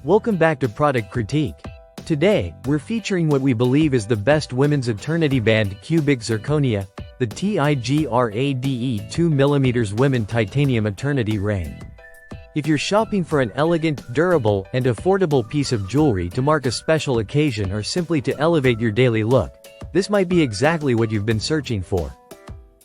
Welcome back to Product Critique. Today, we're featuring what we believe is the best women's eternity band cubic zirconia, the TIGRADE 2mm Women Titanium Eternity Ring. If you're shopping for an elegant, durable, and affordable piece of jewelry to mark a special occasion or simply to elevate your daily look, this might be exactly what you've been searching for.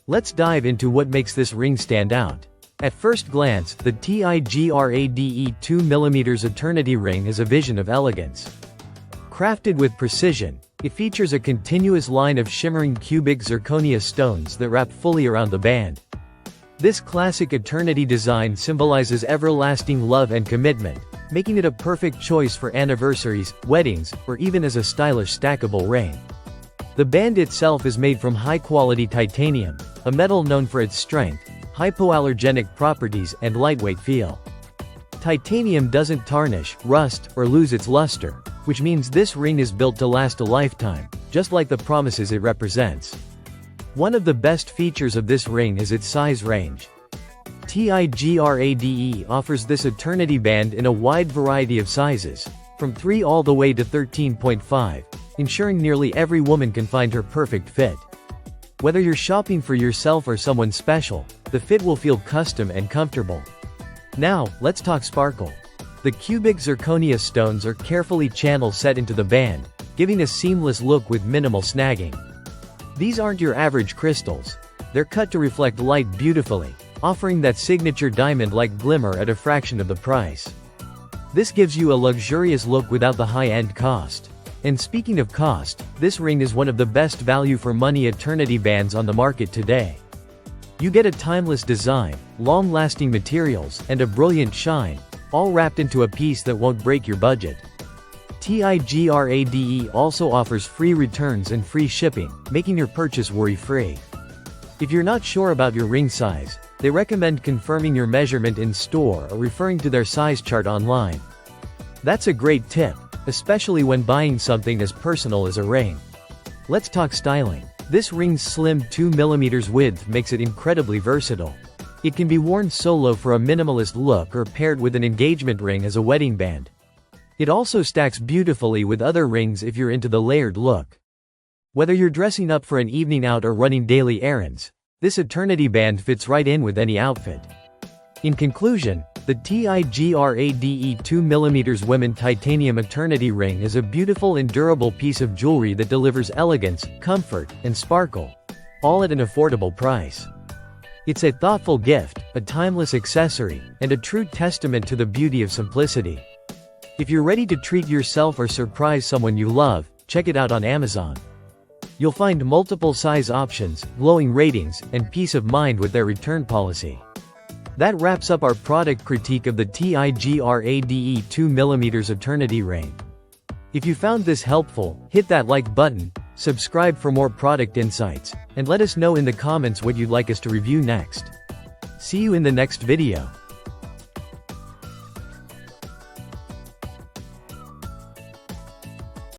Let's dive into what makes this ring stand out. At first glance, the TIGRADE 2mm Eternity Ring is a vision of elegance. Crafted with precision, it features a continuous line of shimmering cubic zirconia stones that wrap fully around the band. This classic eternity design symbolizes everlasting love and commitment, making it a perfect choice for anniversaries, weddings, or even as a stylish stackable ring. The band itself is made from high-quality titanium, a metal known for its strength, hypoallergenic properties, and lightweight feel. Titanium doesn't tarnish, rust, or lose its luster, which means this ring is built to last a lifetime, just like the promises it represents. One of the best features of this ring is its size range. TIGRADE offers this eternity band in a wide variety of sizes, from 3 all the way to 13.5, ensuring nearly every woman can find her perfect fit. Whether you're shopping for yourself or someone special, the fit will feel custom and comfortable. Now, let's talk sparkle. The cubic zirconia stones are carefully channel set into the band, giving a seamless look with minimal snagging. These aren't your average crystals. They're cut to reflect light beautifully, offering that signature diamond-like glimmer at a fraction of the price. This gives you a luxurious look without the high-end cost. And speaking of cost, this ring is one of the best value for money eternity bands on the market today. You get a timeless design, long-lasting materials, and a brilliant shine, all wrapped into a piece that won't break your budget. TIGRADE also offers free returns and free shipping, making your purchase worry-free. If you're not sure about your ring size, they recommend confirming your measurement in store or referring to their size chart online. That's a great tip, especially when buying something as personal as a ring. Let's talk styling. This ring's slim 2mm width makes it incredibly versatile. It can be worn solo for a minimalist look or paired with an engagement ring as a wedding band. It also stacks beautifully with other rings if you're into the layered look. Whether you're dressing up for an evening out or running daily errands, this eternity band fits right in with any outfit. In conclusion, the TIGRADE 2mm Women Titanium Eternity Ring is a beautiful and durable piece of jewelry that delivers elegance, comfort, and sparkle, all at an affordable price. It's a thoughtful gift, a timeless accessory, and a true testament to the beauty of simplicity. If you're ready to treat yourself or surprise someone you love, check it out on Amazon. You'll find multiple size options, glowing ratings, and peace of mind with their return policy. That wraps up our product critique of the TIGRADE 2mm Eternity Ring. If you found this helpful, hit that like button, subscribe for more product insights, and let us know in the comments what you'd like us to review next. See you in the next video.